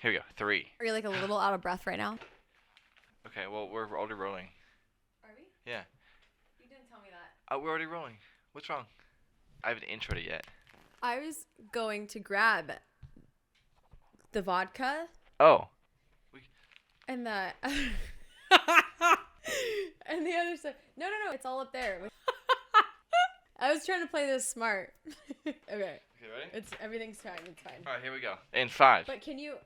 Here we go. 3. Are you like a little out of breath right now? Okay, well, we're already rolling. Are we? Yeah. You didn't tell me that. We're already rolling. What's wrong? I haven't introed it yet. I was going to grab the vodka Oh. and the and the other side. No, it's all up there. I was trying to play this smart. Okay. Okay, ready? Everything's fine. It's fine. All right, here we go. In 5. But can you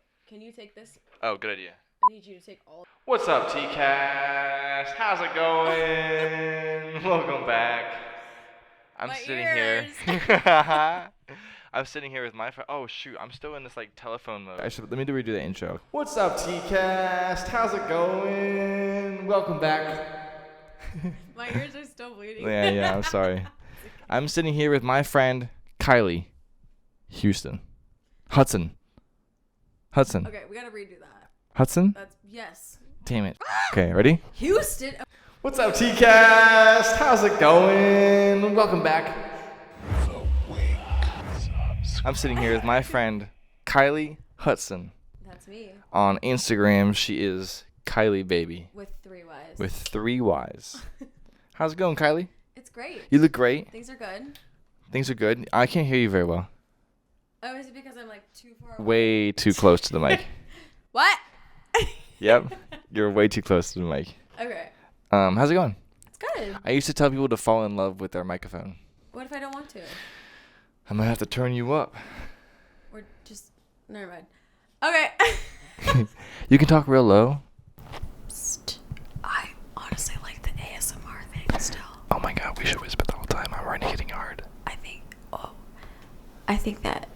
take this? Oh, good idea. I need you to take all. What's up, TKAST? How's it going? Welcome back. I'm My sitting ears. here. I'm sitting here with my friend. Oh shoot, I'm still in this like telephone mode. Let me redo the intro. What's up, TKAST? How's it going? Welcome back. My ears are still bleeding. Yeah, I'm sorry. I'm sitting here with my friend Kylie Hudson. Okay, we gotta redo that. Hudson? That's yes. Damn it. Okay, ready? Houston. What's up, TKAST? How's it going? Welcome back. I'm sitting here with my friend Kylie Hudson. That's me. On Instagram, she is Kylie Baby. With 3 Ys. With 3 Ys. How's it going, Kylie? It's great. You look great. Things are good. Things are good. I can't hear you very well. Oh, is it because I'm like too far away? Way too close to the mic. What? Yep. You're way too close to the mic. Okay. How's it going? It's good. I used to tell people to fall in love with their microphone. What if I don't want to? I'm gonna have to turn you up. Or just never mind. Okay. You can talk real low. Psst. I honestly like the ASMR thing still. Oh my god, we should whisper the whole time. I'm already hitting hard. I think that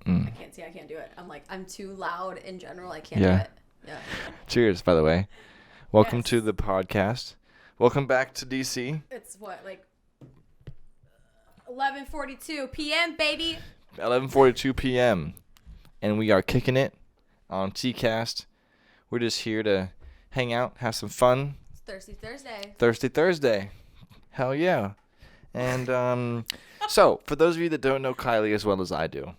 I can't do it. I'm too loud in general. I can't do it. Yeah. Cheers, by the way. Welcome Yes. to the podcast. Welcome back to DC. It's what, like 11:42 p.m., baby. 11:42 p.m. And we are kicking it on TKAST. We're just here to hang out, have some fun. It's Thirsty Thursday. Thirsty Thursday. Hell yeah. And so, for those of you that don't know Kylie as well as I do,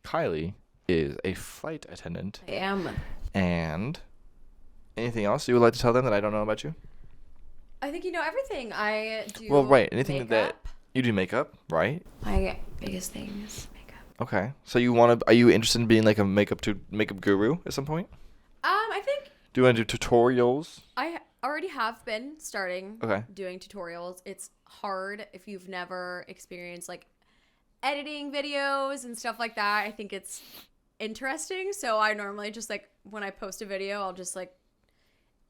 Kylie is a flight attendant. I am. And anything else you would like to tell them that I don't know about you? I think you know everything. I do. Well, right. Anything makeup. that you do makeup, right? My biggest thing is makeup. Okay. So are you interested in being like a makeup guru at some point? I think Do you want to do tutorials? I already have been starting Okay. doing tutorials. It's hard if you've never experienced like editing videos and stuff like that. I think it's interesting. So I normally just like when I post a video, I'll just like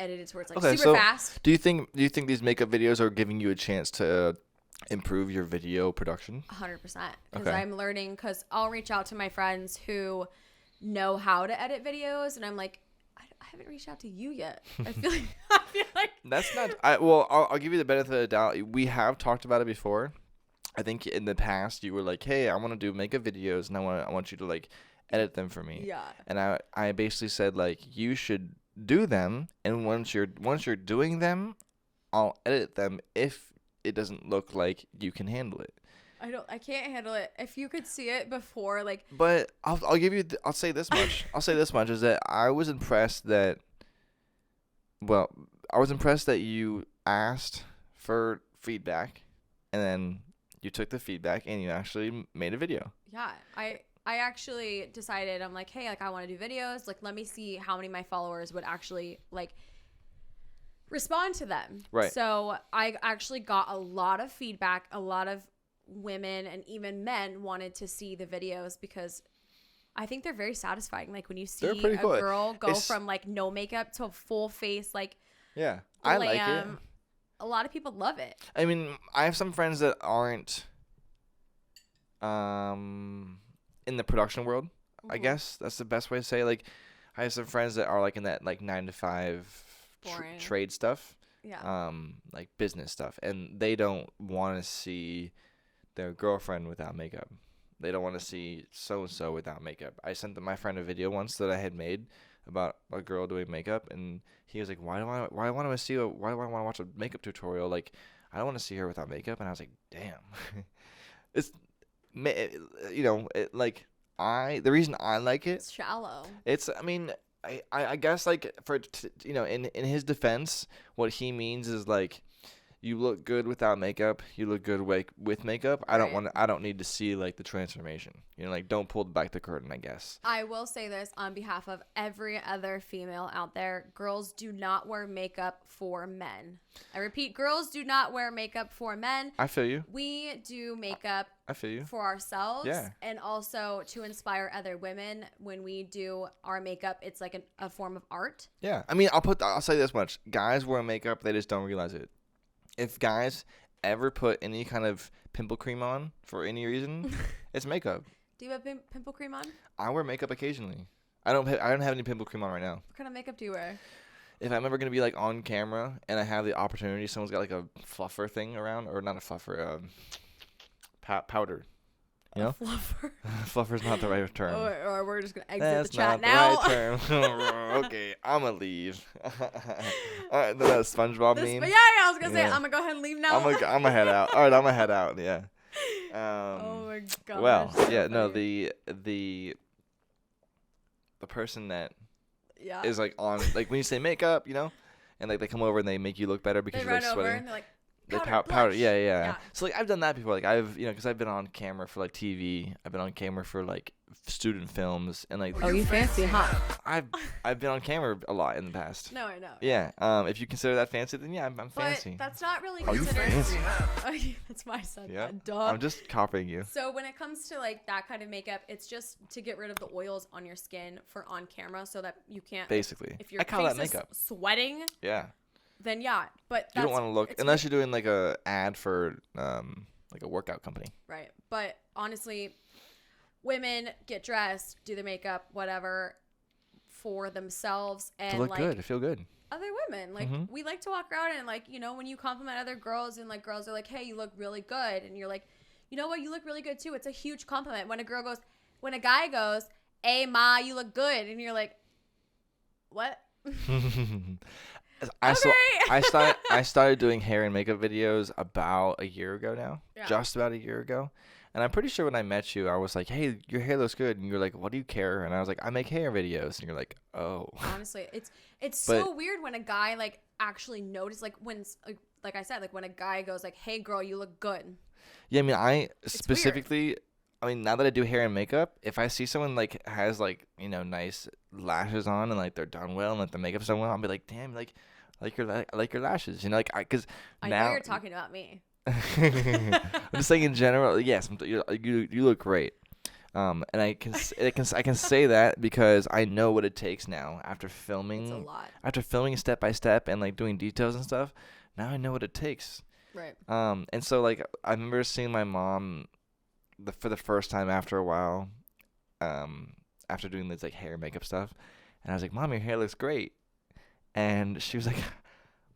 edit it to where it's like super fast. Do you think these makeup videos are giving you a chance to improve your video production? 100%. Because Okay. I'm learning, because I'll reach out to my friends who know how to edit videos, and I'm like, I haven't reached out to you yet. I feel like That's not. I'll give you the benefit of the doubt. We have talked about it before. I think in the past you were like, "Hey, I want to do makeup videos, and I want you to like edit them for me." Yeah. And I basically said like, you should do them, and once you're doing them, I'll edit them if it doesn't look like you can handle it. I can't handle it. If you could see it before, like. But I'll give you. I'll say this much. I'll say this much is that I was impressed that. Well, I was impressed that you asked for feedback, and then you took the feedback and you actually made a video. Yeah, I actually decided, I'm like, hey, like I want to do videos. Like, let me see how many of my followers would actually like respond to them. Right. So I actually got a lot of feedback. A lot of women and even men wanted to see the videos because I think they're very satisfying. Like when you see a cool. girl go from like no makeup to a full face, like Yeah, I like it. glam. A lot of people love it. I mean, I have some friends that aren't in the production world. I guess that's the best way to say it. Like, I have some friends that are like in that like 9 to 5 Boring. trade stuff. Yeah. Like business stuff, and they don't want to see their girlfriend without makeup. They don't want to see so and so without makeup. I sent my friend a video once that I had made about a girl doing makeup, and he was like, "Why do I want to watch a makeup tutorial? Like, I don't want to see her without makeup." And I was like, "Damn, it's like the reason I like it, It's shallow. it's, I mean, I guess like in his defense, what he means is like, you look good without makeup. You look good with makeup. Right. I don't need to see like the transformation. Like don't pull back the curtain, I guess. I will say this on behalf of every other female out there. Girls do not wear makeup for men. I repeat, girls do not wear makeup for men. I feel you. We do makeup I feel you. for ourselves. Yeah. And also to inspire other women. When we do our makeup, it's like a form of art. Yeah. I mean, I'll say this much. Guys wear makeup, they just don't realize it. If guys ever put any kind of pimple cream on for any reason, it's makeup. Do you have pimple cream on? I wear makeup occasionally. I don't have any pimple cream on right now. What kind of makeup do you wear? If I'm ever gonna be like on camera and I have the opportunity, someone's got like a fluffer thing around, or not a fluffer, powder. You know? Fluffer. Fluffer's not the right term. Or we're just gonna exit That's the chat not now. the right term. Okay, I'ma leave. All right, that SpongeBob meme. Yeah, I was gonna say Yeah. I'm gonna go ahead and leave now. I'm gonna head out. All right, I'm gonna head out. Yeah. Oh my god. Well, yeah, no, the person that yeah. is like on, like when you say makeup, and like they come over and they make you look better because They you're run like over sweating. and they're like, They powder, powder, blush. yeah. So like I've done that before. Like I've, because I've been on camera for like TV. I've been on camera for like student films and like. Oh, you fancy, huh? I've been on camera a lot in the past. No, I know. Yeah. If you consider that fancy, then yeah, I'm But fancy. that's not really Oh, you considered. fancy? Oh, yeah, that's why I said Yeah. that. Duh. I'm just copying you. So when it comes to like that kind of makeup, it's just to get rid of the oils on your skin for on camera, so that you can't. Basically, If your I call face that makeup. is sweating, Yeah. then yeah. But You don't want to look it's unless you're doing like a ad for like a workout company. right. But honestly, women get dressed, do their makeup, whatever, for themselves and To look like good, to feel good. other women. Like we like to walk around and like, when you compliment other girls and like girls are like, "Hey, you look really good." And you're like, "You know what? You look really good too." It's a huge compliment. When a guy goes, "Hey, ma, you look good." And you're like, "What?" I started doing hair and makeup videos about a year ago now. Yeah. Just about a year ago. And I'm pretty sure when I met you, I was like, "Hey, your hair looks good." And you're like, "What do you care?" And I was like, "I make hair videos." And you're like, "Oh." Honestly, it's so weird when a guy like actually notices, like when like I said, like when a guy goes like, "Hey, girl, you look good." Yeah, I mean, I It's specifically, I mean, now that I do hair and makeup, if I see someone like has like, nice lashes on and like they're done well and like the makeup's done well, I'll be like, "Damn, I like your lashes." Because I now know you're talking about me. I'm just saying in general. Yes, you look great. And I can say that because I know what it takes now after It's a filming lot. step by step and like doing details and stuff. Now I know what it takes. Right. And so like I remember seeing my mom for the first time after a while, after doing this like hair and makeup stuff, and I was like, "Mom, your hair looks great," and she was like,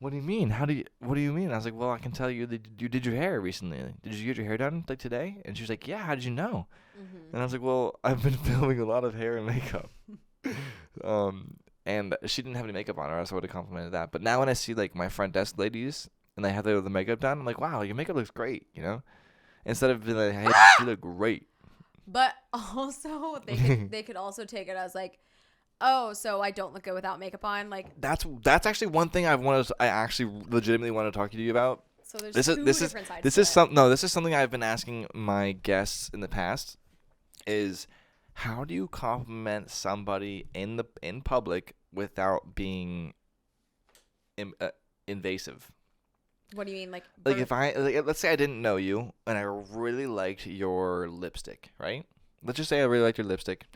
"What do you mean? What do you mean?" And I was like, "Well, I can tell you that you did your hair recently. Did you get your hair done like today?" And she was like, "Yeah, how did you know?" Mm-hmm. And I was like, "Well, I've been filming a lot of hair and makeup." And she didn't have any makeup on her, so I would have complimented that. But now when I see like my front desk ladies and they have the makeup done, I'm like, "Wow, your makeup looks great," Instead of being like, "Hey, you look great." But also they could also take it as like, "Oh, so I don't look good without makeup on." Like That's actually one thing I actually legitimately want to talk to you about. so there's This two is different sides. this to is it. this is something I've been asking my guests in the past. Is how do you compliment somebody in public without being invasive? What do you mean, like? Like if let's say I didn't know you and I really liked your lipstick, right? Let's just say I really liked your lipstick,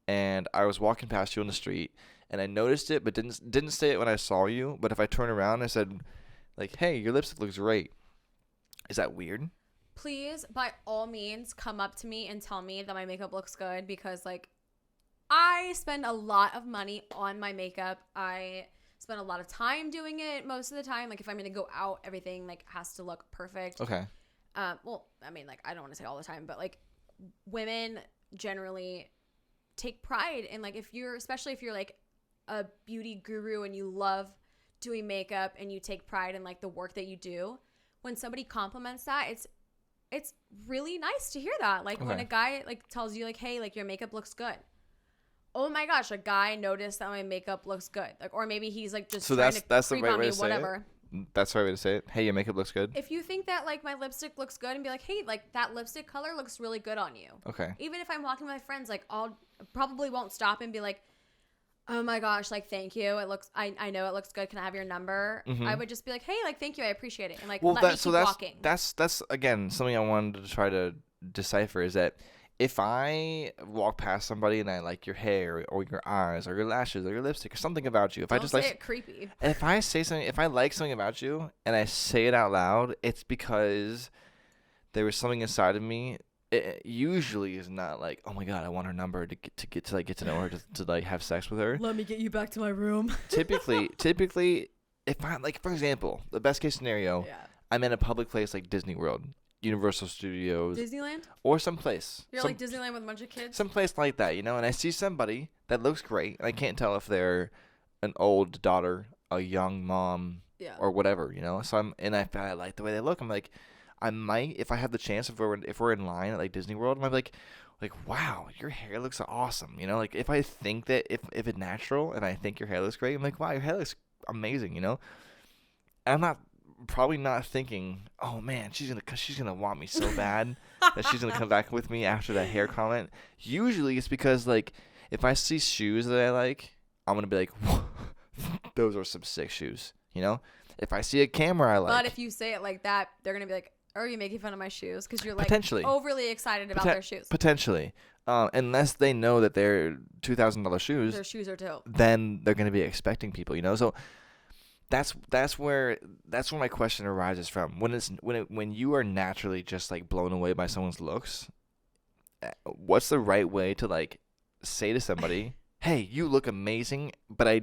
and I was walking past you on the street and I noticed it, but didn't say it when I saw you. But if I turn around and I said, like, "Hey, your lipstick looks great," is that weird? Please, by all means, come up to me and tell me that my makeup looks good, because like I spend a lot of money on my makeup. I spend a lot of time doing it most of the time. Like if I'm gonna go out, everything like has to look perfect. Okay. Well, I mean, like I don't want to say all the time, but like women generally take pride in like especially if you're like a beauty guru and you love doing makeup and you take pride in like the work that you do. When somebody compliments that, it's really nice to hear that. Like when Okay. a guy like tells you like, hey, like your makeup looks good. Oh my gosh, a guy noticed that my makeup looks good. Like, or maybe he's like just So trying that's to the creep right on way me, to say whatever. it. That's the right way to say it. Hey, your makeup looks good. If you think that like my lipstick looks good and be like, hey, like that lipstick color looks really good on you. Okay. Even if I'm walking with my friends, like I'll probably won't stop and be like, oh my gosh, like thank you. It looks I know it looks good. Can I have your number? I would just be like, hey, like thank you, I appreciate it. And like let me keep walking. That's again something I wanted to try to decipher is that if I walk past somebody and I like your hair or your eyes or your lashes or your lipstick or something about you, if Don't I just say like it creepy. if I say something, if I like something about you and I say it out loud, it's because there was something inside of me. It usually is not like, oh my god, I want her number to get to know her to like have sex with her. Let me get you back to my room. Typically, if I like, for example, the best case scenario, Yeah. I'm in a public place like Disney World, Universal Studios, Disneyland? or someplace. You're like Disneyland with a bunch of kids? Someplace like that, and I see somebody that looks great, and I can't tell if they're an old daughter, a young mom, Yeah. or whatever, So I like the way they look. I'm like, I might, if I have the chance, if we're in line at like Disney World, I might be like, wow, your hair looks awesome, Like if I think that if it's natural and I think your hair looks great, I'm like, wow, your hair looks amazing, And I'm probably not thinking, oh man, she's gonna want me so bad that she's gonna come back with me after that hair comment. Usually it's because like if I see shoes that I like, I'm gonna be like, those are some sick shoes, If I see a camera I like, But if you say it like that, they're gonna be like, "Are you making fun of my shoes?" Because you're like Potentially. overly excited about their shoes. Potentially, unless they know that they're $2,000 shoes, Their shoes are dope. then they're gonna be expecting people, So that's where my question arises from. When you are naturally just like blown away by someone's looks, what's the right way to like say to somebody, "Hey, you look amazing," but I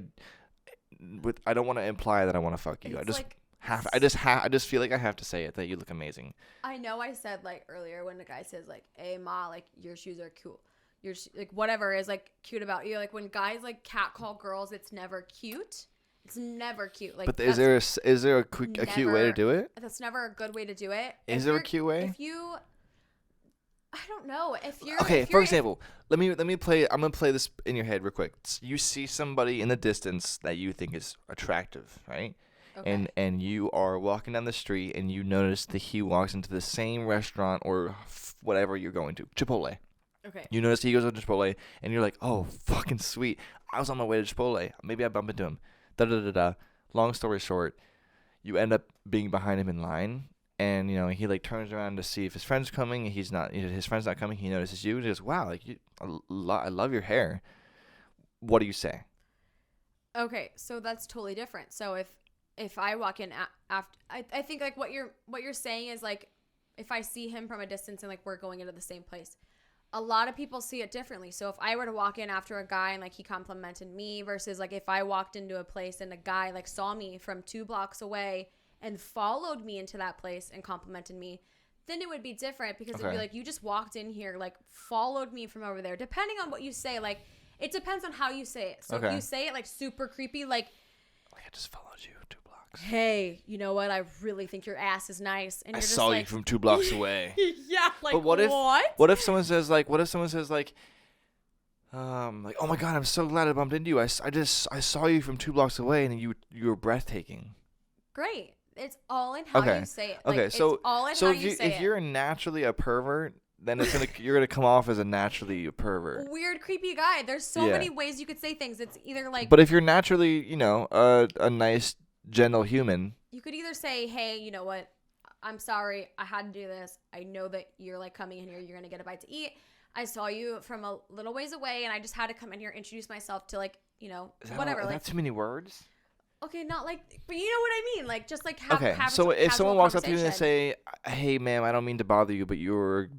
don't want to imply that I want to fuck you. It's I just feel like I have to say it that you look amazing. I know I said like earlier when the guy says like, "Hey ma, like your shoes are cool." Like whatever is like cute about you. Like when guys like catcall girls, it's never cute. It's never cute. Like, but is there a cute way to do it? That's never a good way to do it. Is there a cute way? I don't know. For example, let me play. I'm gonna play this in your head real quick. You see somebody in the distance that you think is attractive, right? Okay. And you are walking down the street and you notice that he walks into the same restaurant or whatever you're going to, Chipotle. Okay. You notice he goes to Chipotle and you're like, oh, fucking sweet. I was on my way to Chipotle. Maybe I bump into him. Long story short, you end up being behind him in line. And, he, like, turns around to see if his friend's coming. He's not. His friend's not coming. He notices you. And he goes, wow, like, I love your hair. What do you say? Okay, so that's totally different. So if I walk in after, I think, like, what you're saying is, like, if I see him from a distance and, like, we're going into the same place, a lot of people see it differently. So if I were to walk in after a guy and, like, he complimented me versus, like, if I walked into a place and a guy, like, saw me from 2 blocks away and followed me into that place and complimented me, then it would be different because it'd be like, you just walked in here, like, followed me from over there. Depending on what you say, like, it depends on how you say it. So if you say it, like, super creepy, like, I just followed you 2 blocks. Hey, you know what? I really think your ass is nice. And I you're saw just you from 2 blocks away. Yeah, like, but what if someone says, like, oh my God, I'm so glad I bumped into you. I saw you from 2 blocks away and you were breathtaking. Great. It's all in how you say it. Like, okay, so it's all in how you say if you're naturally a pervert, then you're gonna come off as a naturally a pervert. Weird, creepy guy. There's so many ways you could say things. It's either like. But if you're naturally, a nice, gentle human, you could either say, "Hey, you know what? I'm sorry, I had to do this. I know that you're like coming in here. You're gonna get a bite to eat. I saw you from a little ways away, and I just had to come in here, introduce myself to whatever." Is that too many words? Okay, not like, but you know what I mean. Like, just like have. Okay, so if someone walks up to you and they say, "Hey, ma'am, I don't mean to bother you, but you're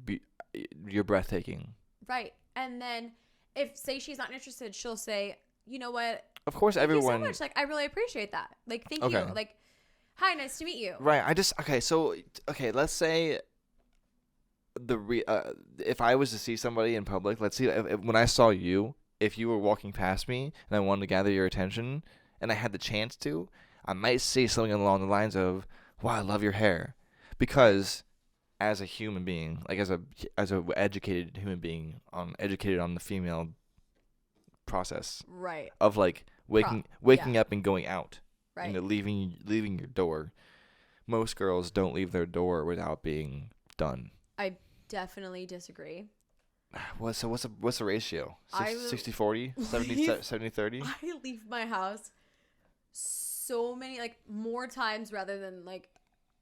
breathtaking." Right, and then say she's not interested, she'll say, "You know what? Of course, thank everyone. you so much. Like, I really appreciate that. Like, thank you. Like, hi, nice to meet you." Right. Let's say if I was to see somebody in public, let's see if when I saw you, if you were walking past me and I wanted to gather your attention. And I had the chance to, I might say something along the lines of, wow, I love your hair. Because as a human being, like as a educated human being, educated on the female process Right. of like waking yeah. up and going out, Right. leaving your door. Most girls don't leave their door without being done. I definitely disagree. What's the ratio? 60-40? 70-30? I leave my house so many, like, more times rather than, like,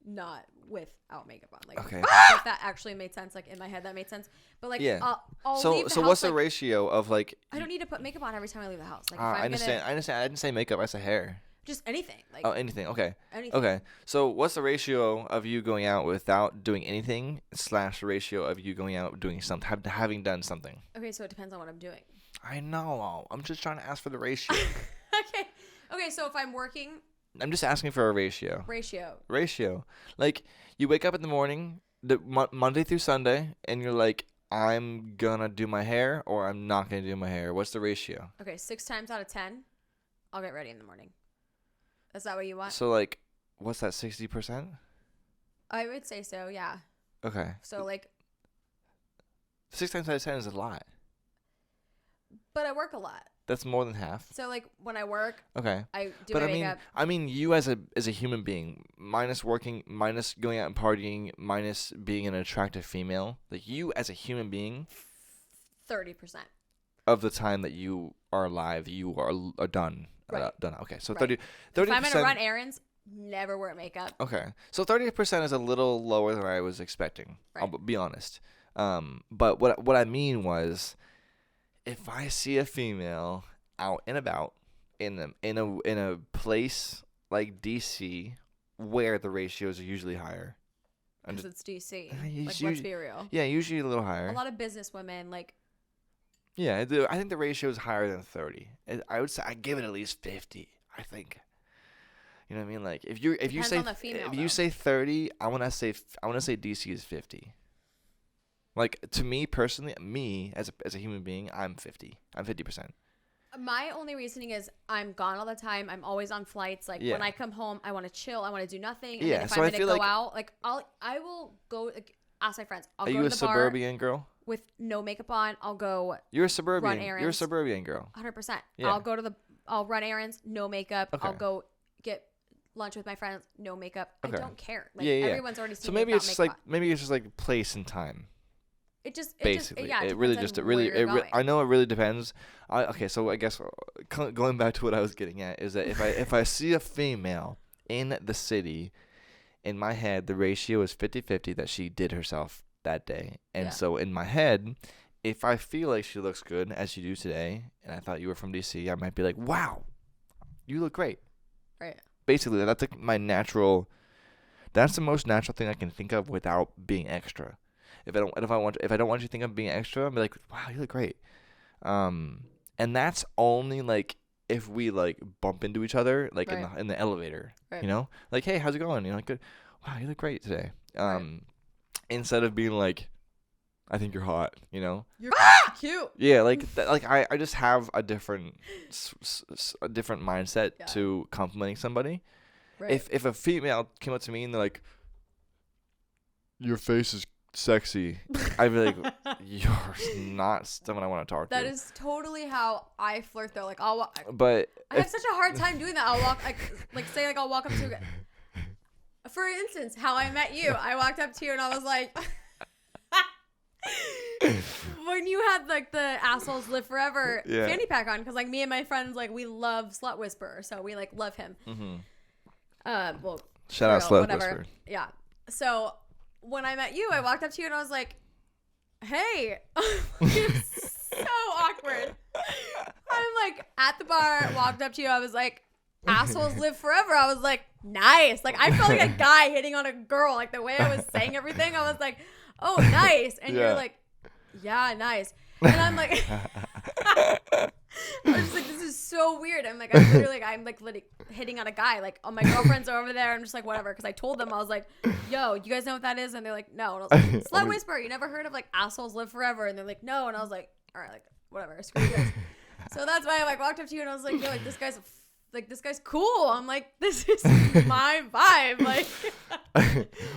not without makeup on. Like, okay. if that actually made sense. Like, in my head, that made sense. But, like, yeah. I'll so leave the house, what's the like, ratio of, like... I don't need to put makeup on every time I leave the house. Like, if I understand. I didn't say makeup. I said hair. Just anything. Like, oh, anything. Okay. Anything. Okay. So what's the ratio of you going out without doing anything / ratio of you going out doing something, having done something? Okay, so it depends on what I'm doing. I know. I'm just trying to ask for the ratio. Okay, so if I'm working... I'm just asking for a ratio. Ratio. Like, you wake up in the morning, Monday through Sunday, and you're like, I'm gonna do my hair or I'm not gonna do my hair. What's the ratio? Okay, 6 times out of 10, I'll get ready in the morning. Is that what you want? So, like, what's that, 60%? I would say so, yeah. Okay. So, like... 6 times out of 10 is a lot. But I work a lot. That's more than half. So, like, when I work, okay, I do my makeup. I mean, you as a human being, minus working, minus going out and partying, minus being an attractive female, like, you as a human being... 30%. Of the time that you are alive, you are done. Right. Done. Okay, so right. 30%. If I'm going to run errands, never wear makeup. Okay, so 30% is a little lower than I was expecting. Right. I'll be honest. But what I mean was, if I see a female out and about in a place like DC where the ratios are usually higher, because it's DC. Let's be real. Yeah, usually a little higher. A lot of business women, like... Yeah, I think the ratio is higher than 30. I would say I give it at least 50. I think. You know what I mean? Like if you say 30, I want to say DC is 50. Like, to me personally, me as a human being, I'm 50. I'm 50%. My only reasoning is I'm gone all the time. I'm always on flights. Like, when I come home, I want to chill. I want to do nothing. And then if I'm going to go out, like, I will go, like, ask my friends. I'll go to the bar. Are you a suburban girl? With no makeup on, I'll go. You're a suburban. Run errands. You're a suburban girl. 100%. Yeah. I'll run errands, no makeup. Okay. I'll go get lunch with my friends, no makeup. Okay. I don't care. Like, yeah. Everyone's already seen me maybe without it's makeup like maybe it's just like place and time. It just basically it really depends just on where you're going. I know it really depends. Okay, so I guess going back to what I was getting at is that if I see a female in the city, in my head the ratio is 50-50 that she did herself that day, and so in my head, if I feel like she looks good as you do today, and I thought you were from DC, I might be like, wow, you look great. Right. Basically, that's like my natural. That's the most natural thing I can think of without being extra. If I don't want you to think of being extra, I'm like, wow, you look great. And that's only like if we like bump into each other, like in the elevator, you know, like, hey, how's it going? You know, like, good. Wow, you look great today. Instead of being like, I think you're hot, you know. You're cute. Yeah, like I just have a different mindset to complimenting somebody. Right. If a female came up to me and they're like, your face is sexy, I'd be like, you're not someone I want to talk to. That is totally how I flirt, though. Like, but I have such a hard time doing that. I'll walk say I'll walk up to you. For instance, how I met you, I walked up to you and I was like. When you had like the assholes live forever fanny pack on, because like me and my friends, like, we love Slut Whisperer, so we like love him. Well, shout out Slut Whisperer. Yeah. So when I met you, I walked up to you and I was like, "Hey," it's so awkward. I'm like at the bar, walked up to you, I was like, "Assholes live forever." I was like, "Nice." Like, I felt like a guy hitting on a girl. Like, the way I was saying everything, I was like, "Oh, nice." And you're like, "Yeah, nice." And I'm like, I was just like, this is so weird. I'm like, I'm like hitting on a guy. Like, all my girlfriends are over there. I'm just like, whatever. Because I told them, I was like, yo, you guys know what that is? And they're like, no. And I was like, Slut Whisperer. You never heard of like assholes live forever? And they're like, no. And I was like, all right, like, whatever. Screw you guys. So that's why I like walked up to you and I was like, yo, like, this guy's like, this guy's cool. I'm like, this is my vibe. Like,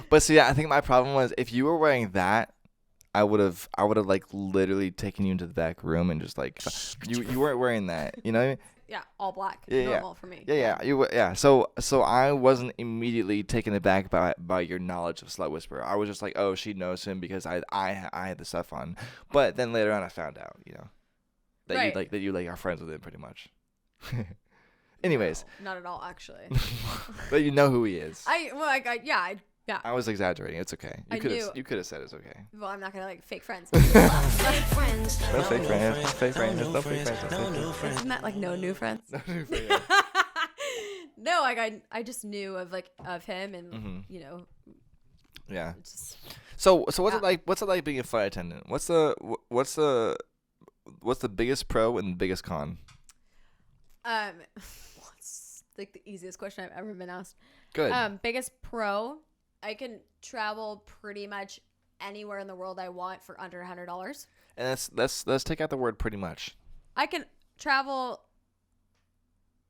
But see, I think my problem was if you were wearing that, I would have like literally taken you into the back room and just like you weren't wearing that, you know what I mean? yeah, all black, Yeah, normal for me. Yeah. So I wasn't immediately taken aback by your knowledge of Slut Whisperer. I was just like, oh, she knows him because I had the stuff on. But then later on, I found out, you know, that Right. you are friends with him pretty much. Anyways, No, not at all, actually. but you know who he is. Yeah. I was exexaggerating. It's okay. I knew. You could have said it's okay. Well, I'm not gonna like fake friends. Fake friends. No fake friends. Fake friends. No No fake friends. friends. No new friends. Isn't that like no new friends? Yeah. No, like I just knew of him, and Mhm. you know, Yeah. it's just So what's Yeah. it like? What's it like being a flight attendant? What's the biggest pro and the biggest con? what's like the easiest question I've ever been asked. Good. Biggest pro, I can travel pretty much anywhere in the world I want for under $100. And let's take out the word pretty much. I can travel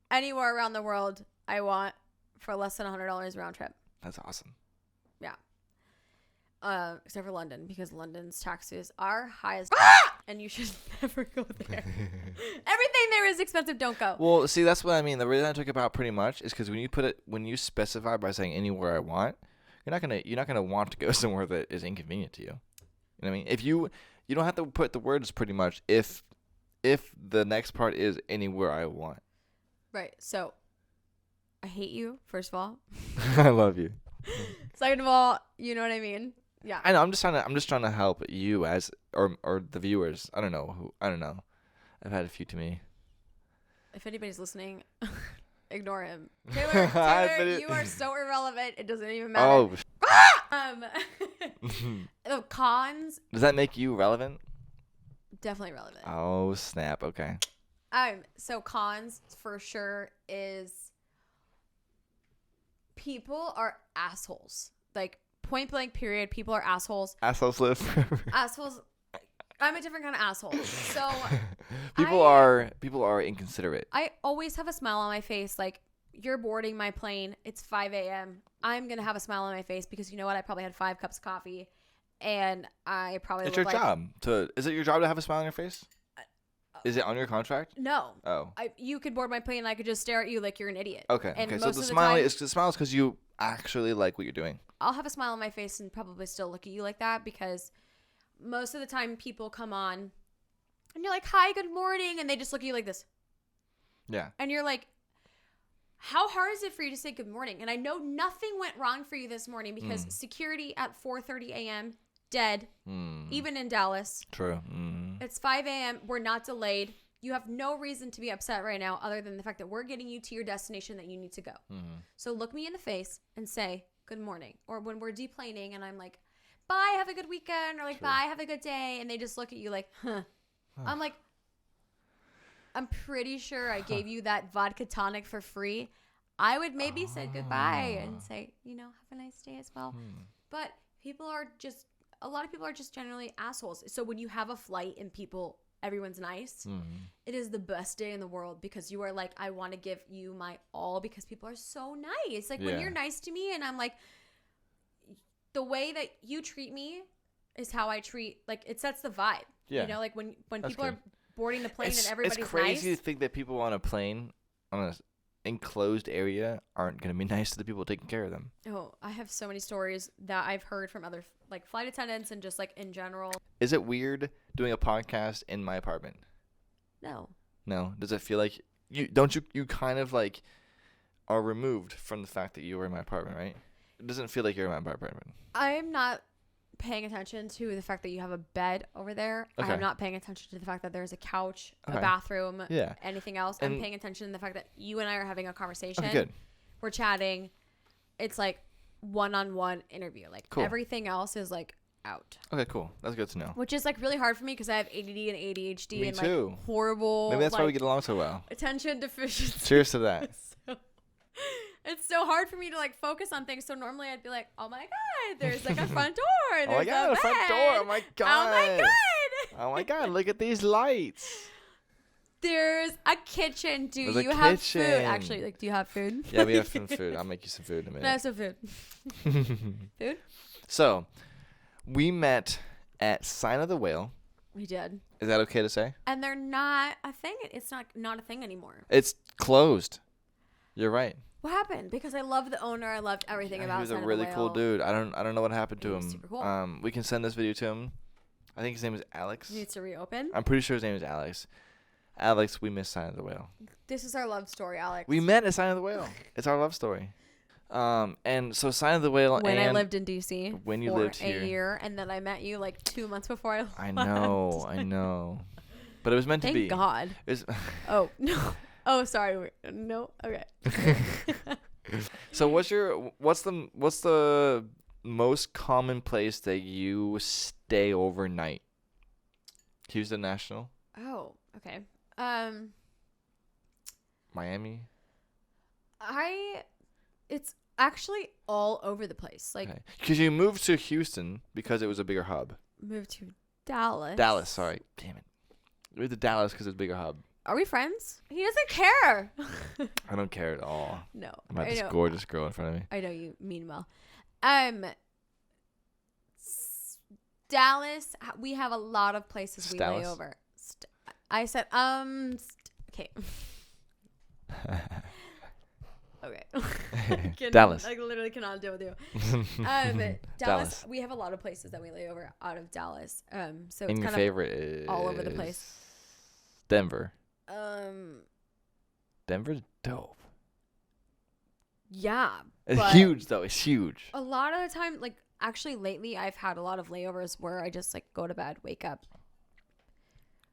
anywhere around the world I want for less than $100 round trip. That's awesome. Except for London, because London's taxes are high as and you should never go there. Everything there is expensive. Don't go. Well, see, that's what I mean. The reason I took about pretty much is because when you specify by saying anywhere I want, you're not gonna want to go somewhere that is inconvenient to you. You know what I mean? If you don't have to put the words pretty much if the next part is anywhere I want. Right. So, I hate you. First of all. I love you. Second of all, you know what I mean. Yeah. I know. I'm just trying to help you as or the viewers. I don't know. I've had a few too many. If anybody's listening, ignore him. Taylor, you are so irrelevant. It doesn't even matter. Oh, The cons, does that make you relevant? definitely relevant. Oh, snap. Okay. So cons for sure is people are assholes. Like, point blank period, people are assholes. Asshole slip. Assholes. I'm a different kind of asshole. So people are inconsiderate. I always have a smile on my face. Like, you're boarding my plane. It's 5 a.m. I'm going to have a smile on my face because you know what? I probably had 5 cups of coffee and I probably It's look your like... job. Is it your job to have a smile on your face? Is it on your contract? No. Oh. You could board my plane and I could just stare at you like you're an idiot. Okay. And Okay. So most the of smile time, is because you actually like what you're doing. I'll have a smile on my face and probably still look at you like that because most of the time people come on and you're like, hi, good morning. And they just look at you like this. Yeah. And you're like, how hard is it for you to say good morning? And I know nothing went wrong for you this morning because security at 4:30 a.m. dead, even in Dallas. True. It's 5 a.m. We're not delayed. You have no reason to be upset right now other than the fact that we're getting you to your destination that you need to go. So look me in the face and say good morning. Or when we're deplaning and I'm like, bye, have a good weekend. Or like, bye, have a good day. And they just look at you like, huh. I'm like, I'm pretty sure I gave you that vodka tonic for free. I would maybe say goodbye and say, have a nice day as well. But a lot of people are just generally assholes. So when you have a flight and everyone's nice, it is the best day in the world because you are like, I want to give you my all because people are so nice. Like when you're nice to me and I'm like, the way that you treat me is how I treat, like it sets the vibe. Yeah. Like when people good. are boarding the plane and everybody's It's crazy nice. to think that people on a plane on an enclosed area aren't going to be nice to the people taking care of them. Oh, I have so many stories that I've heard from other like flight attendants and just like in general. Is it weird doing a podcast in my apartment? No. No. Does it feel like you kind of like are removed from the fact that you are in my apartment, right? It doesn't feel like you're in my apartment. I'm not paying attention to the fact that you have a bed over there. Okay. I'm not paying attention to the fact that there's a couch, Okay. a bathroom, Yeah. anything else. And- I'm paying attention to the fact that you and I are having a conversation. Okay, good. We're chatting. It's like one-on-one interview. Like Cool. everything else is like out. Okay, cool. That's good to know. Which is like really hard for me because I have ADD and ADHD Me and too. like horrible Maybe that's why we like, get along so well. attention deficiency. Cheers to that. So, it's so hard for me to like focus on things. So normally I'd be like, oh my God, there's like a front door. Oh my There's god, a a front bed. door. Oh my god. Oh my God. Oh my god, look at these lights. There's a kitchen. Do There's a you have food? kitchen. Actually, like, do you have food? Yeah, we have some food. I'll make you some food in a Can I have minute. some food? Food? So, we met at Sign of the Whale. We did. Is that okay to say? And they're not a thing. It's not a thing anymore. It's closed. You're right. What happened? Because I love the owner. I loved everything about He was a Sign of the really cool Whale. dude. I don't know what happened to He was him. super cool. We can send this video to him. I think his name is Alex. He needs to reopen. I'm pretty sure his name is Alex. Alex, we miss Sign of the Whale. This is our love story, Alex. We met at Sign of the Whale. It's our love story. And so Sign of the Whale. When and I lived in DC. when you for lived here. a year, and then I met you like 2 months before I left. I know. But it was meant to Thank be. God. It was Oh no. Oh, sorry. No. Okay. So what's the most common place that you stay overnight? Houston National, Oh, okay. Miami. It's actually all over the place. Like, Okay. Because you moved to Houston because it was a bigger hub. moved to Dallas. Dallas, sorry. Damn it. We moved to Dallas because it's a bigger hub. Are we friends? He doesn't care. I don't care at all No. about I this know. gorgeous girl in front of me. I know you mean well. Dallas, we have a lot of places we lay Dallas? over. I said, okay. Okay. Dallas. I literally cannot deal with you. Dallas, Dallas. we have a lot of places that we lay over out of Dallas. So And it's your kind of favorite is all over the place. Denver. Um, Denver's dope. yeah, It's but huge though. It's huge. a lot of the time, like actually lately, I've had a lot of layovers where I just like go to bed, wake up.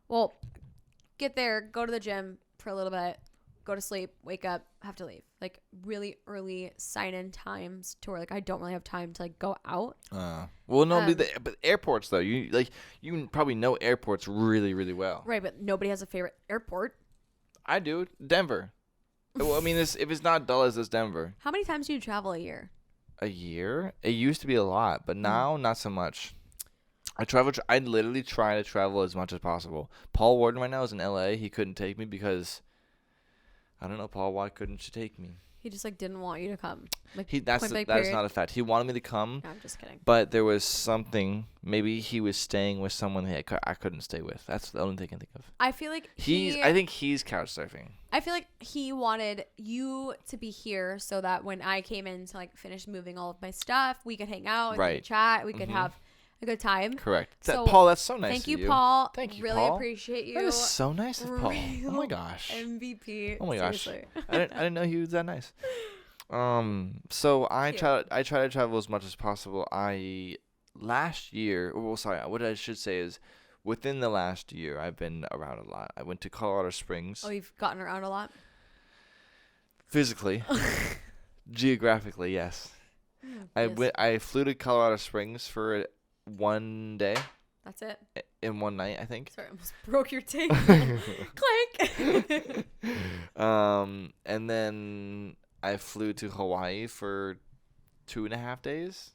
Well, get there, go to the gym for a little bit, go to sleep, wake up, have to leave. Like really early sign-in times to where like I don't really have time to like go out. Well, no, but airports though. You probably know airports really, really well. Right, but nobody has a favorite airport. I do. Denver. Well, I mean, if it's not Dallas, it's Denver. How many times do you travel a year? A year? It used to be a lot, but now not so much. I literally try to travel as much as possible. Paul Warden right now is in LA. He couldn't take me because I don't know, Paul. Why couldn't you take me? He just like didn't want you to come. Like That is not a fact. He wanted me to come, No, I'm just kidding. but there was something. Maybe he was staying with someone that I couldn't stay with. That's the only thing I can think of. I feel like I think he's couch surfing. I feel like he wanted you to be here so that when I came in to like finish moving all of my stuff, we could hang out, we Right. could chat, we could have a good time. Correct. So, Paul, that's so nice Thank of you, you. Paul. Thank you, really Paul. appreciate you. That is so nice of Paul. Oh Real my gosh. MVP. Oh my gosh. Seriously. I didn't know he was that nice. So I try to travel as much as possible. Last year, well, sorry, what I should say is within the last year, I've been around a lot. I went to Colorado Springs. Oh, you've gotten around a lot? Physically. Geographically, yes. Yes. I flew to Colorado Springs for 1 day That's it. in one night, I think. Sorry, I almost broke your tape. Clank. And then I flew to Hawaii for 2.5 days.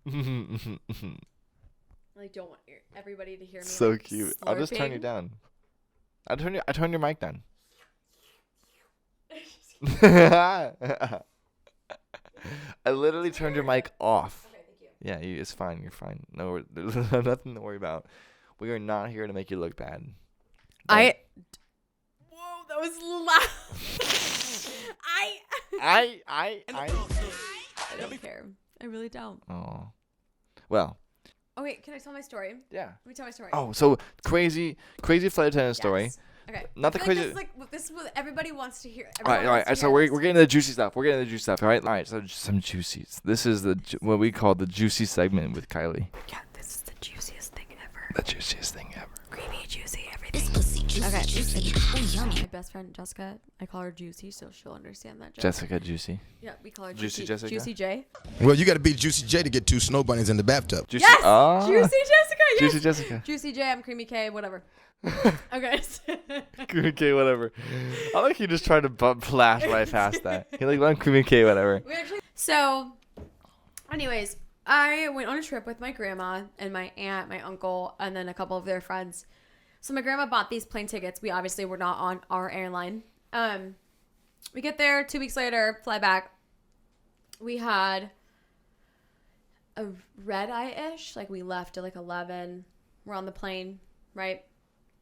I don't want everybody to hear me. So like, cute. I'll just turn you slurping. down. I turn your mic down. I literally turned your mic off. Okay, thank you. Yeah, it's fine. You're fine. No, there's nothing to worry about. We are not here to make you look bad. Whoa, that was loud. I don't care. I really don't. Oh. Well, Oh wait, can I tell my story? yeah. Let me tell my story. Oh, so crazy flight attendant story. Yes. Okay. Not the I feel crazy. Like this is what everybody wants to hear. All right. So we're getting to the juicy stuff. All right. So some juicies. This is what we call the juicy segment with Kylie. Yeah, this is the juiciest thing ever. The juiciest thing ever. Creamy, juicy, everything. Okay. My best friend Jessica, I call her Juicy, so she'll understand that. Jessica Juicy. Yeah, we call her Juicy Juicy. Jessica? Juicy J. Well, you got to be Juicy J to get 2 snow bunnies in the bathtub. Juicy. Yes. Ah. Juicy Jessica. Yes. Juicy Jessica. Juicy J. I'm Creamy K. Whatever. Okay. Okay, whatever. I like you just trying to blast right past that. You're like, I'm Creamy K, whatever. So, anyways, I went on a trip with my grandma and my aunt, my uncle, and then a couple of their friends So my grandma bought these plane tickets. We obviously were not on our airline. We get there 2 weeks later, fly back. We had a red eye-ish. Like we left at like 11. We're on the plane, right?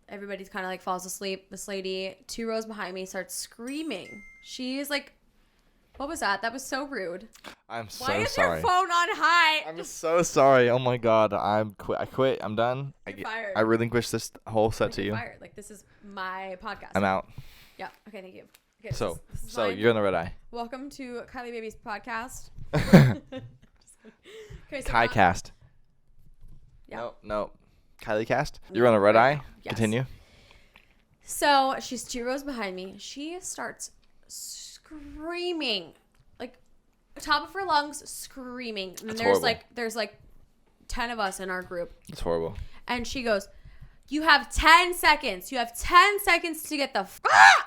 Everybody's kind of like falls asleep. This lady 2 rows behind me starts screaming. She's like, what was that? That was so rude. I'm so Why is sorry. your phone on high? I'm so sorry. Oh my god, I quit. I'm done. You're fired. I relinquish this whole set to You're you. fired. Like this is my podcast. I'm out. Yeah. Okay. Thank you. Okay, So this is so mine. you're in the red eye. Welcome to Kylie Baby's podcast. Okay, so KaiCast. Yeah. No. Kylie Cast. You're on a red eye. Yes. Continue. So she's 2 rows behind me. She starts screaming, like top of her lungs, screaming. And That's there's horrible. there's 10 of us in our group, It's horrible. and she goes, "You have 10 seconds. You have 10 seconds to get the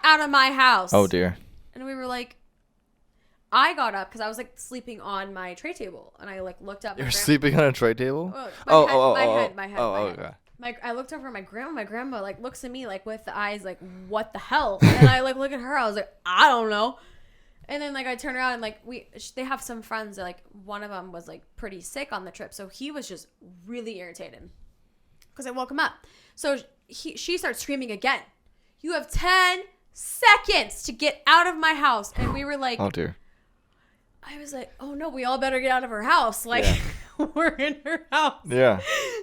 out of my house." Oh dear. And we were like, I got up because I was like sleeping on my tray table, and I like looked up. You're sleeping on a tray table? My head. okay. I looked over at my grandma. My grandma like looks at me like with the eyes like, what the hell? And I like look at her. I was like, I don't know. And then like I turn around and like they have some friends that like one of them was like pretty sick on the trip, so he was just really irritated because I woke him up. So she starts screaming again. You have 10 seconds to get out of my house, and we were like, Oh dear. I was like, oh no, we all better get out of her house. Like, we're in her house. Yeah.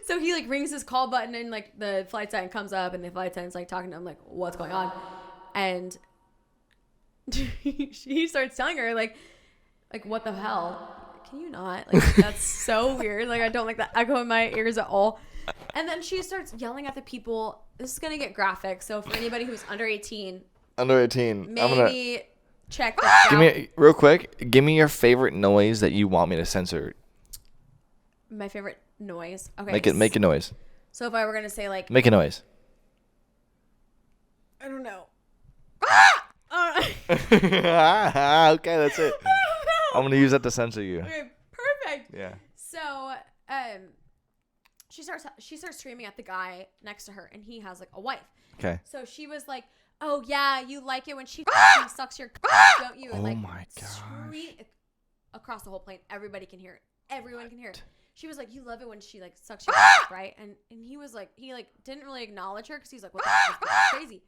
So he like rings his call button, and like the flight attendant comes up, and the flight attendant's like talking to him, like, what's going on? And he starts telling her like, what the hell? Can you not? Like, that's so weird. Like, I don't like that echo in my ears at all. And then she starts yelling at the people. This is going to get graphic. So for anybody who's under 18, Under 18. maybe check this Give out. me real quick. Give me your favorite noise that you want me to censor. My favorite noise. Okay. Make a noise. So if I were gonna say like, Make a noise. I don't know. Okay, that's it. I'm gonna use that to censor you. Okay, perfect. Yeah. So she starts screaming at the guy next to her, and he has like a wife. Okay. So she was like, "Oh yeah, you like it when she sucks your don't you?" And Oh like, my gosh. scream across the whole plane. Everybody can hear it. Everyone can hear it. She was like, "You love it when she like sucks your right?" And he was like, he like didn't really acknowledge her because he's like, "What the fuck is crazy?"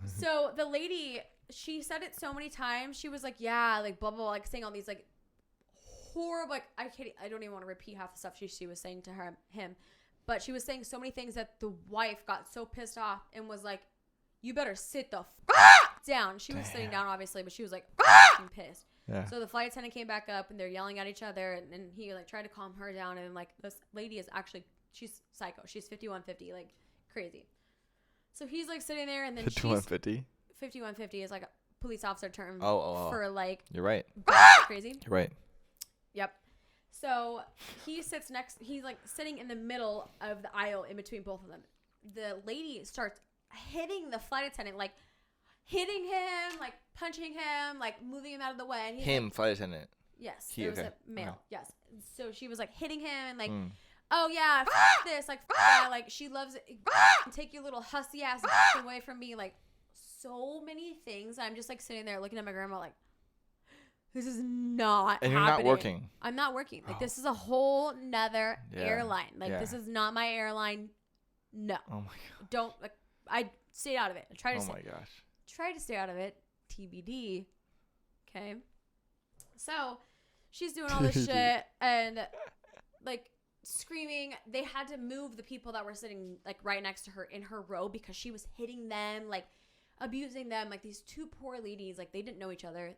So the lady, she said it so many times. She was like, "Yeah, like blah blah blah," like saying all these like horrible, like I don't even want to repeat half the stuff she was saying to him, but she was saying so many things that the wife got so pissed off and was like, "You better sit the down." She was sitting down obviously, but she was like pissed. Yeah. So the flight attendant came back up, and they're yelling at each other, and he like tried to calm her down, and like this lady is actually, she's psycho. She's 5150, like crazy. So he's like sitting there, and then 5150. 5150 is like a police officer term Oh. for like You're right. crazy. You're right. Yep. So he sits next. He's like sitting in the middle of the aisle in between both of them. The lady starts hitting the flight attendant, like hitting him, like punching him, like moving him out of the way. And he's Him, like, flight attendant. yes, He, it was okay. a male. Okay. Yes. So she was like hitting him and like, Mm. oh yeah, this, like that, like she loves it. Take your little hussy ass away from me, like so many things. I'm just like sitting there looking at my grandma, like this is not. And you're not happening. working. I'm not working. Like this is a whole nother Yeah. airline. Like Yeah. this is not my airline. No, Oh my god. don't. Like I stayed out of it. I tried to. Oh my gosh. Try to stay out of it. TBD. Okay. So she's doing all this shit and like screaming. They had to move the people that were sitting like right next to her in her row because she was hitting them, like abusing them. Like these 2 poor ladies, like they didn't know each other.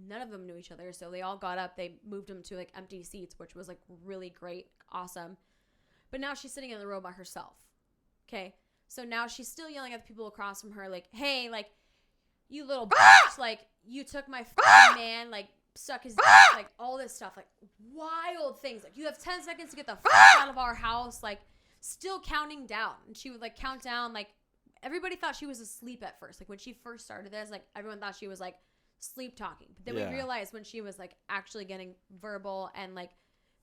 None of them knew each other. So they all got up. They moved them to like empty seats, which was like really great. Awesome. But now she's sitting in the row by herself. Okay. So now she's still yelling at the people across from her, like, hey, like, you little bitch, like, you took my fucking man, like, suck his dick, like, all this stuff, like, wild things. Like, you have 10 seconds to get the fuck out of our house, like, still counting down. And she would, like, count down, like, everybody thought she was asleep at first. Like, when she first started this, like, everyone thought she was, like, sleep talking. But then we realized when she was, like, actually getting verbal and, like,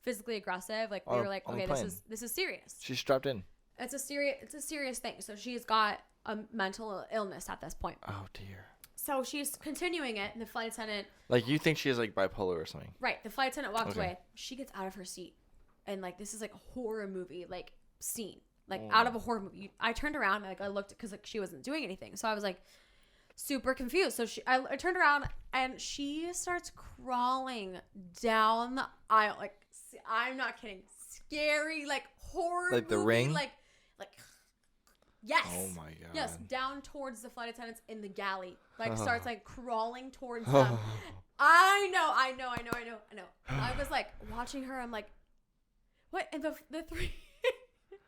physically aggressive, like, we were like, okay, this is serious. She's strapped in. It's a serious thing. So she's got a mental illness at this point. Oh dear. So she's continuing it, and the flight attendant. Like you think she has like bipolar or something? Right. The flight attendant walked Okay. away. She gets out of her seat, and like this is like a horror movie like scene, like out of a horror movie. I turned around and like I looked because like she wasn't doing anything, so I was like super confused. So I turned around and she starts crawling down the aisle. Like I'm not kidding, scary like horror Like the movie, Ring? like yes. Oh my god. Yes, down towards the flight attendants in the galley. Like starts like crawling towards them. I know. I was like watching her. I'm like, what? And the three,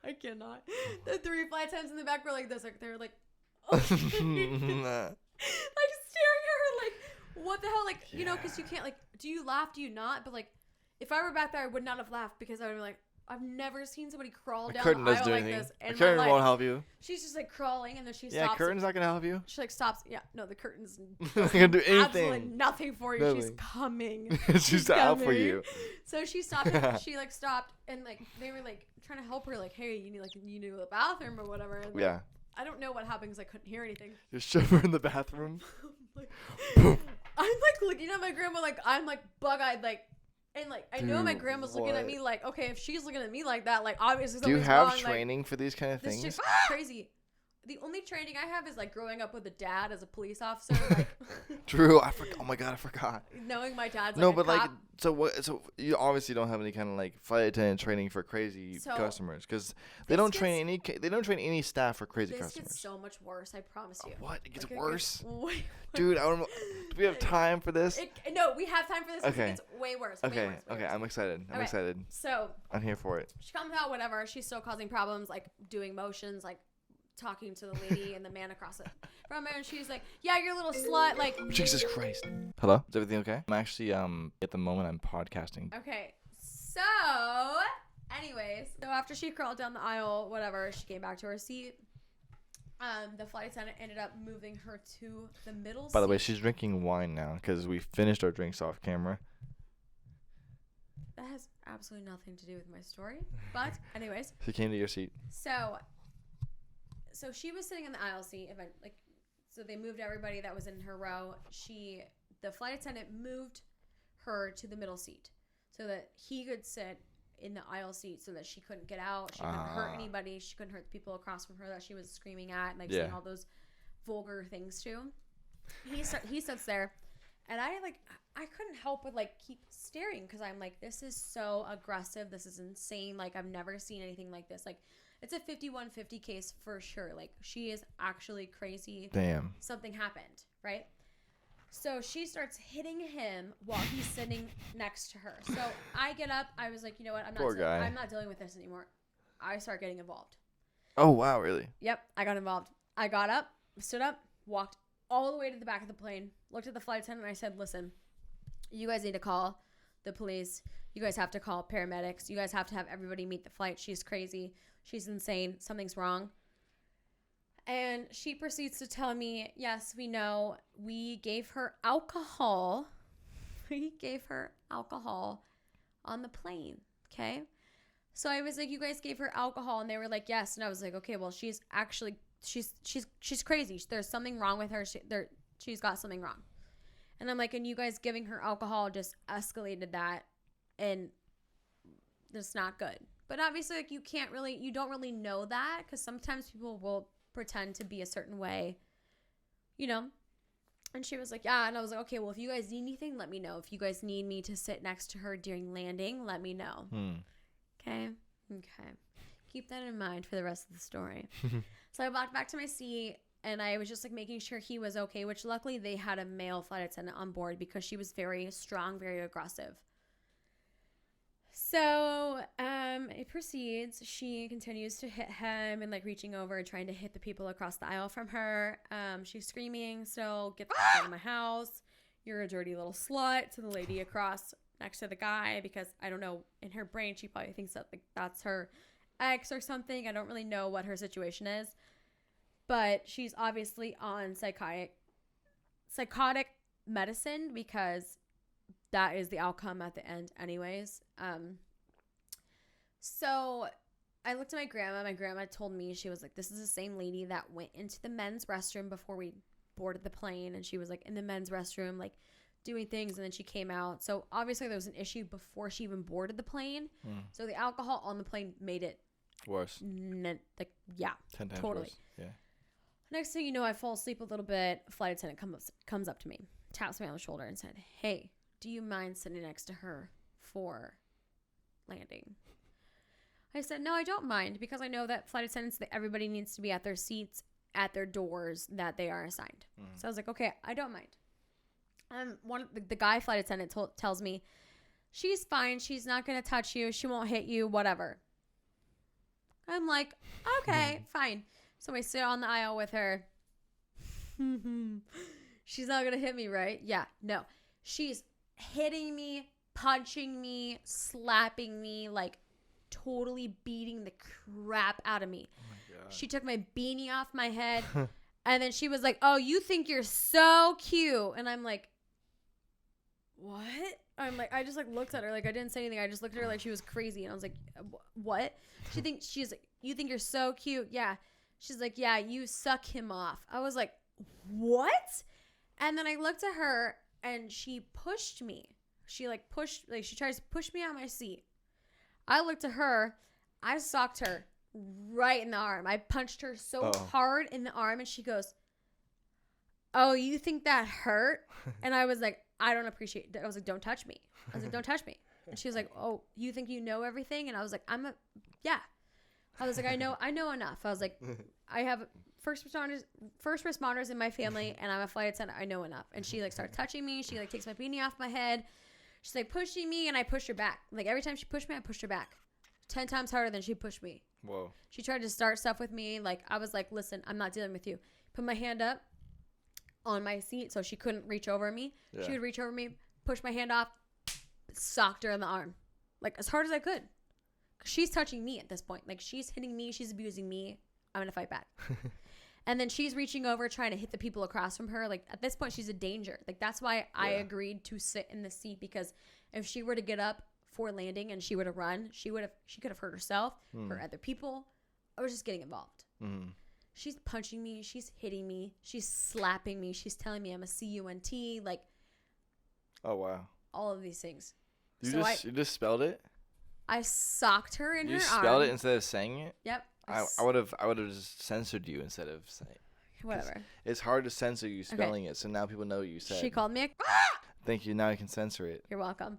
I cannot. The three flight attendants in the back were like this. Like they're like, like staring at her. Like, what the hell? Like, you know, because you can't like, do you laugh? Do you not? But like, if I were back there, I would not have laughed because I would be like, I've never seen somebody crawl The down curtain the doesn't aisle do like anything. this. The in my curtain life. won't help you. She's just like crawling, and then she Yeah, stops. curtain's not gonna help you. She like stops. Yeah, no, the curtain's Not gonna do absolutely anything. nothing for you. She's Nothing. coming. She's out for you. So she stopped. She like stopped, and like they were like trying to help her. Like, hey, you need to go to the bathroom or whatever. And, like, Yeah. I don't know what happened because I couldn't hear anything. Just shove her in the bathroom. Like, I'm like looking at my grandma like I'm like bug-eyed like. And like I know my Dude, grandma's looking at what? me like, okay, if she's looking at me like that, like obviously Do you something's have wrong. training for these kind of Like, this things? shit's crazy. The only training I have is like growing up with a dad as a police officer, like True. I forgot. Oh my god, I forgot. knowing my dad's No, like but a like, cop. so what? So you obviously don't have any kind of like flight attendant training for crazy So, customers because this they don't train gets- they don't train any staff for crazy This customers. gets so much worse, I promise you. What? It gets Like, worse, way dude. I don't know. Do we have time for this? no, we have time for this. Okay. It gets way worse. Okay. Way worse, way Okay. worse. I'm excited. I'm Okay. excited. So I'm here for it. she comes out, whatever. She's still causing problems, like doing motions, like talking to the lady and the man across it from her, and she's like, "Yeah, you're a little slut." Like, Jesus Christ. Hello. Is everything okay? I'm actually at the moment I'm podcasting. okay. So, anyways, so after she crawled down the aisle, whatever, she came back to her seat. The flight attendant ended up moving her to the middle. By the way, seat. she's drinking wine now because we finished our drinks off camera. That has absolutely nothing to do with my story. But anyways, She came to your seat. so she was sitting in the aisle seat. So they moved everybody that was in her row. The flight attendant moved her to the middle seat so that he could sit in the aisle seat so that she couldn't get out. She couldn't hurt anybody. She couldn't hurt the people across from her that she was screaming at and like saying all those vulgar things to. He sits there, and I couldn't help but like keep staring because I'm like, this is so aggressive. This is insane. Like I've never seen anything like this. Like it's a 5150 case for sure. Like she is actually crazy. Damn. Something happened, right? So she starts hitting him while he's sitting next to her. So I get up. I was like, you know what? Poor guy. I'm not dealing with this anymore. I start getting involved. Oh wow, really? Yep, I got involved. I got up, stood up, walked all the way to the back of the plane, looked at the flight attendant, and I said, listen, you guys need to call the police. You guys have to call paramedics. You guys have to have everybody meet the flight. She's crazy. She's insane. Something's wrong. And she proceeds to tell me, yes, we know. We gave her alcohol. We gave her alcohol on the plane. Okay. So I was like, you guys gave her alcohol? And they were like, yes. And I was like, okay, well, she's actually, she's crazy. There's something wrong with her. She's got something wrong. And I'm like, and you guys giving her alcohol just escalated that. And that's not good. But obviously, like, you don't really know that because sometimes people will pretend to be a certain way, you know? And she was like, yeah. And I was like, okay, well, if you guys need anything, let me know. If you guys need me to sit next to her during landing, let me know. Okay. Keep that in mind for the rest of the story. So I walked back to my seat and I was just like making sure he was okay, which luckily they had a male flight attendant on board because she was very strong, very aggressive. So it proceeds. She continues to hit him and like reaching over and trying to hit the people across the aisle from her. She's screaming, so get the fuck out of my house. You're a dirty little slut, to the lady across next to the guy, because I don't know, in her brain she probably thinks that like that's her ex or something. I don't really know what her situation is, but she's obviously on psychotic medicine because that is the outcome at the end anyways. So I looked at my grandma. My grandma told me, she was like, this is the same lady that went into the men's restroom before we boarded the plane. And she was like in the men's restroom, like doing things. And then she came out. So obviously there was an issue before she even boarded the plane. So the alcohol on the plane made it worse. 10 times totally worse. Yeah. Next thing you know, I fall asleep a little bit. A flight attendant comes up to me, taps me on the shoulder and said, hey, do you mind sitting next to her for landing? I said, no, I don't mind, because I know that flight attendants, that everybody needs to be at their seats at their doors that they are assigned. So I was like, okay, I don't mind. The guy flight attendant tells me, she's fine. She's not going to touch you. She won't hit you, whatever. I'm like, okay, fine. So I sit on the aisle with her. She's not going to hit me, right? Yeah, no. She's hitting me, punching me, slapping me, like totally beating the crap out of me. Oh my God. She took my beanie off my head. And then she was like, oh, you think you're so cute. And I'm like, what? I'm like, I just like looked at her like I didn't say anything. I just looked at her like she was crazy. And I was like, what? She's like, you think you're so cute? Yeah. She's like, yeah, you suck him off. I was like, what? And then I looked at her and she pushed me. She she tries to push me out of my seat. I looked at her. I socked her right in the arm. I punched her so hard in the arm, and she goes, oh, you think that hurt? And I was like, I don't appreciate it. I was like, don't touch me. I was like, don't touch me. And she was like, oh, you think you know everything? And I was like, yeah. I was like, I know enough. I was like, I have first responders in my family, and I'm a flight attendant. I know enough. And she like started touching me. She like takes my beanie off my head. She's like pushing me, and I pushed her back. Like every time she pushed me, I pushed her back 10 times harder than she pushed me. Whoa. She tried to start stuff with me. Like I was like, listen, I'm not dealing with you. Put my hand up on my seat so she couldn't reach over me. Yeah. She would reach over me, push my hand off, socked her in the arm, like as hard as I could. She's touching me at this point. Like she's hitting me, she's abusing me. I'm gonna fight back. And then she's reaching over, trying to hit the people across from her. Like at this point, she's a danger. Like that's why I agreed to sit in the seat, because if she were to get up for landing and she were to run, she could have hurt herself or other people. I was just getting involved. She's punching me, she's hitting me, she's slapping me, she's telling me I'm a CUNT. Like, oh wow, all of these things. You just spelled it. I socked her in her arm. You spelled it instead of saying it. Yep. I would have just censored you instead of saying. Whatever. It's hard to censor you spelling it, so now people know what you said. She called me Thank you. Now I can censor it. You're welcome.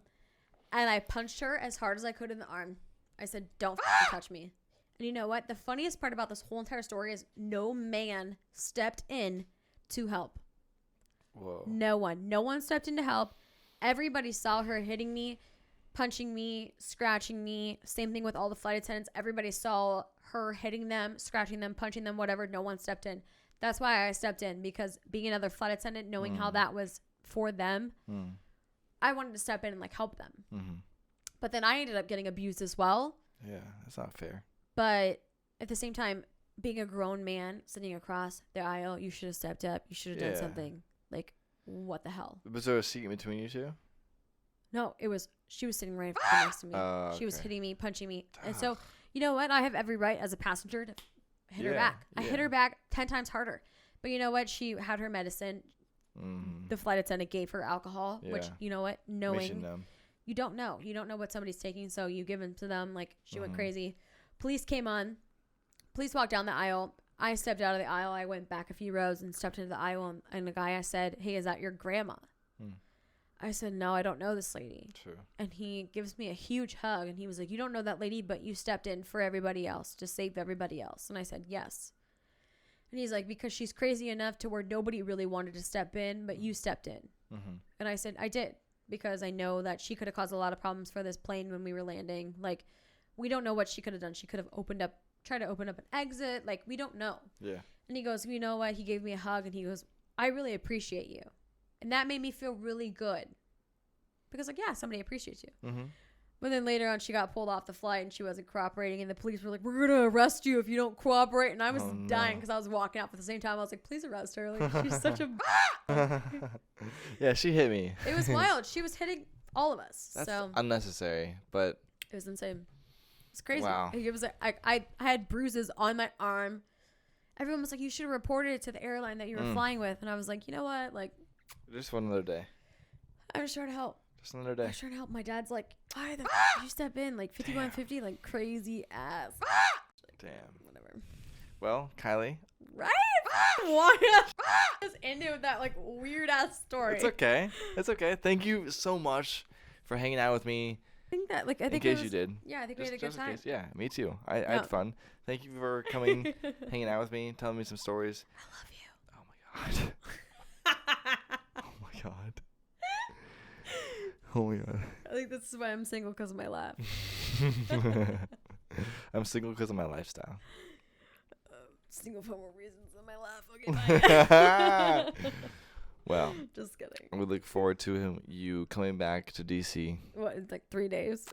And I punched her as hard as I could in the arm. I said, don't touch me. And you know what? The funniest part about this whole entire story is no man stepped in to help. Whoa. No one stepped in to help. Everybody saw her hitting me, punching me, scratching me. Same thing with all the flight attendants. Everybody saw her hitting them, scratching them, punching them, whatever. No one stepped in. That's why I stepped in, because being another flight attendant, knowing how that was for them, I wanted to step in and like help them. But then I ended up getting abused as well. Yeah, that's not fair. But at the same time, being a grown man sitting across the aisle, you should have stepped up. You should have done something. Like, what the hell? Was there a seat in between you two? No, she was sitting right next to me. She was hitting me, punching me. And so, you know what? I have every right as a passenger to hit her back. I hit her back 10 times harder. But you know what? She had her medicine. The flight attendant gave her alcohol, which, you know what? Knowing you don't know. You don't know what somebody's taking, so you give them to them. Like, she went crazy. Police came on. Police walked down the aisle. I stepped out of the aisle. I went back a few rows and stepped into the aisle. And the guy, I said, hey, is that your grandma? I said, no, I don't know this lady. True. And he gives me a huge hug. And he was like, you don't know that lady, but you stepped in for everybody else to save everybody else. And I said, yes. And he's like, because she's crazy enough to where nobody really wanted to step in, but you stepped in. And I said, I did, because I know that she could have caused a lot of problems for this plane when we were landing. Like, we don't know what she could have done. She could have tried to open up an exit. Like, we don't know. Yeah. And he goes, you know what? He gave me a hug, and he goes, I really appreciate you. And that made me feel really good, because like, yeah, somebody appreciates you. But then later on, she got pulled off the flight and she wasn't cooperating, and the police were like, we're going to arrest you if you don't cooperate. And I was dying, because I was walking out, but at the same time I was like, please arrest her. Like, she's such a yeah, she hit me. It was wild. She was hitting all of us. That's unnecessary, but it was insane. It's crazy. Wow. It was I had bruises on my arm. Everyone was like, you should have reported it to the airline that you were flying with. And I was like, you know what? Like, just one other day. I was trying to help. Just another I day. was trying to help. My dad's like, why the you step in? Like 5150, like crazy ass. Damn. Whatever. Well, Kylie. Right? Why just end it with that like weird ass story? It's okay. It's okay. Thank you so much for hanging out with me. I think that like I In think case you did. Yeah, I think we Just, had a good just in time. case. Yeah, me too. I had fun. Thank you for coming, hanging out with me, telling me some stories. I love you. Oh my god. Oh my god. Oh my god. I think this is why I'm single, because of my laugh. I'm single because of my lifestyle. Single for more reasons than my laugh. Okay, bye. Well, Just kidding. we look forward to you coming back to DC. What, in like 3 days?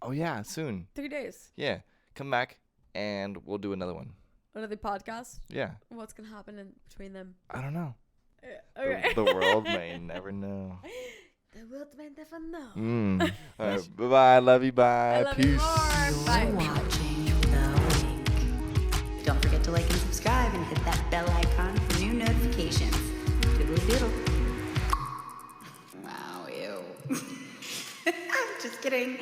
Oh yeah, soon. 3 days. Yeah, come back and we'll do another one. Another podcast? Yeah, What's going to happen in between them? I don't know. Okay. The world may never know. The world may never know. All right, bye-bye. Love you. Bye. I love Peace. you more. Bye. Watching The Wink. Don't forget to like and subscribe and hit that bell icon for new notifications. Doodle doodle. Wow, ew. I'm just kidding.